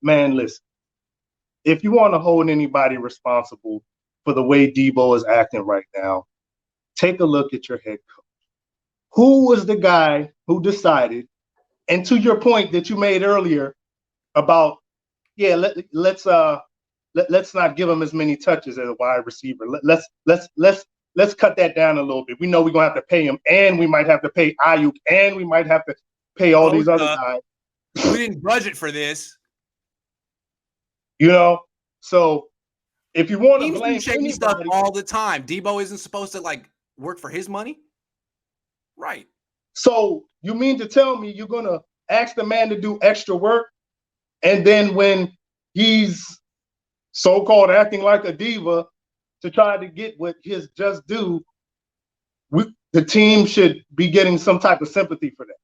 man, listen. If you want to hold anybody responsible for the way Deebo is acting right now, take a look at your head coach. Who was the guy who decided, and to your point that you made earlier about, yeah, let's not give him as many touches as a wide receiver. Let's cut that down a little bit. We know we're gonna have to pay him, and we might have to pay Ayuk, and we might have to pay all these other guys. We didn't budget for this. So if you want to blame anybody, stuff all the time. Deebo isn't supposed to like work for his money, right? So you mean to tell me you're gonna ask the man to do extra work, and then when he's so-called acting like a diva to try to get what his just due, the team should be getting some type of sympathy for that?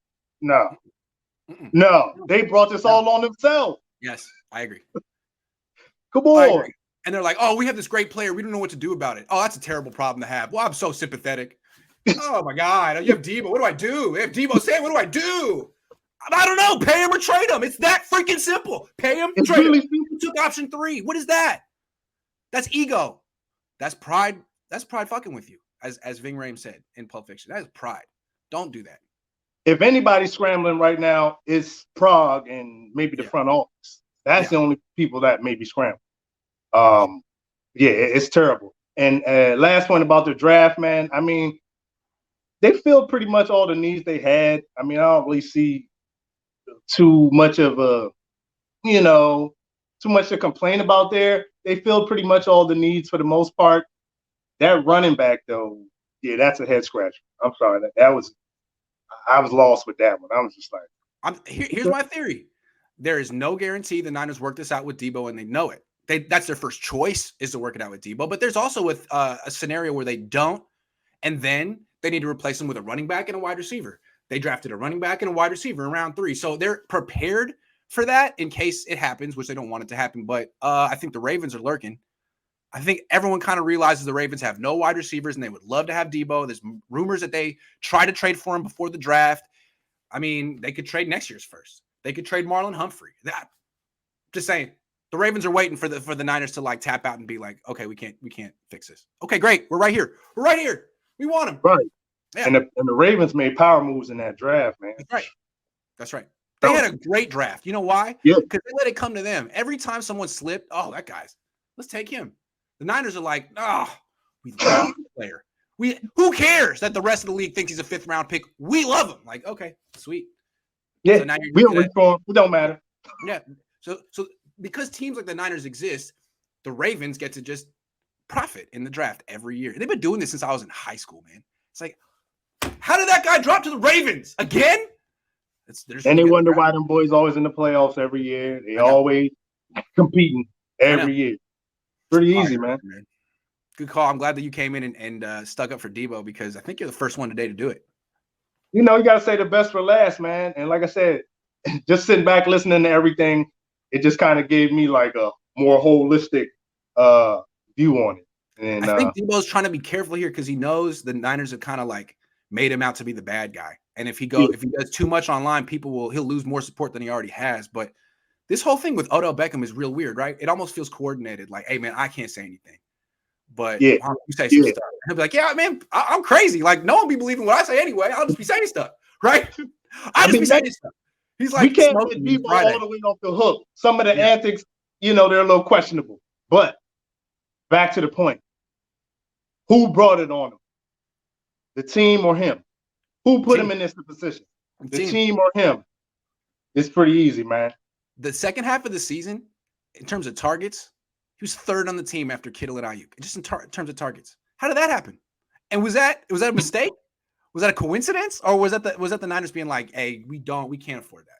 No, they brought this all on themselves. Yes, I agree. Come on. And they're like, oh, we have this great player. We don't know what to do about it. Oh, that's a terrible problem to have. Well, I'm so sympathetic. Oh, my God. You have Deebo. What do I do? They have Deebo Samuel. What do I do? I don't know. Pay him or trade him. It's that freaking simple. Pay him, trade him. You took option 3. What is that? That's ego. That's pride. That's pride fucking with you, as Ving Rhames said in Pulp Fiction. That is pride. Don't do that. If anybody's scrambling right now, it's Prague and maybe the front office. That's the only people that may be scrambling. It's terrible. And last point about the draft, man. I mean, they filled pretty much all the needs they had. I mean, I don't really see too much of too much to complain about there. They filled pretty much all the needs for the most part. That running back, though, that's a head scratcher. I'm sorry. I was lost with that one. I was just like, here's my theory. There is no guarantee the Niners work this out with Deebo, and they know it. That's their first choice, is to work it out with Deebo. But there's also a scenario where they don't, and then they need to replace him with a running back and a wide receiver. They drafted a running back and a wide receiver in round 3. So they're prepared for that in case it happens, which they don't want it to happen. But I think the Ravens are lurking. I think everyone kind of realizes the Ravens have no wide receivers, and they would love to have Deebo. There's rumors that they try to trade for him before the draft. I mean, they could trade next year's first. They could trade Marlon Humphrey. Just saying, the Ravens are waiting for the Niners to like tap out and be like, okay, we can't fix this. Okay, great, we're right here. We're right here. We want him. Right. Yeah. And the Ravens made power moves in that draft, man. That's right. They had a great draft. You know why? Yeah. Because they let it come to them. Every time someone slipped, that guy's. Let's take him. The Niners are like, we love the player. Who cares that the rest of the league thinks he's a 5th round pick? We love him. Like, okay, sweet. Yeah, so we don't reform. It don't matter. Yeah. So because teams like the Niners exist, the Ravens get to just profit in the draft every year. They've been doing this since I was in high school, man. It's like, how did that guy drop to the Ravens again? And they wonder why them boys always in the playoffs every year. They always competing every year. Pretty easy, man. Good call. I'm glad that you came in and stuck up for Deebo, because I think you're the first one today to do it. You got to say the best for last, man. And like I said, just sitting back listening to everything, it just kind of gave me like a more holistic view on it. And I think Deebo's trying to be careful here because he knows the Niners have kind of like made him out to be the bad guy. And if he does too much online, he'll lose more support than he already has. But this whole thing with Odell Beckham is real weird, right? It almost feels coordinated. Like, hey man, I can't say anything, but you say some stuff. He'll be like, yeah, man, I'm crazy. Like, no one be believing what I say anyway. I'll just be saying stuff, right? I'll just be saying stuff. He's like, we can't let people all the way off the hook. Some of the antics, they're a little questionable. But back to the point. Who brought it on him? The team or him? Who put him in this position? The team or him? It's pretty easy, man. The second half of the season, in terms of targets, he was 3rd on the team after Kittle and Ayuk, just in terms of targets. How did that happen? And was that a mistake? Was that a coincidence, or was that the Niners being like, "Hey, we can't afford that.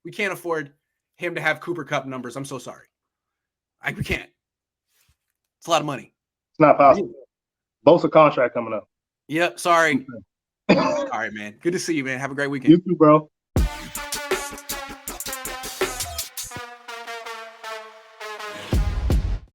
We can't afford him to have Cooper Kupp numbers. I'm so sorry. We can't. It's a lot of money. It's not possible. Both a contract coming up. Yep. Sorry. All right, man. Good to see you, man. Have a great weekend. You too, bro.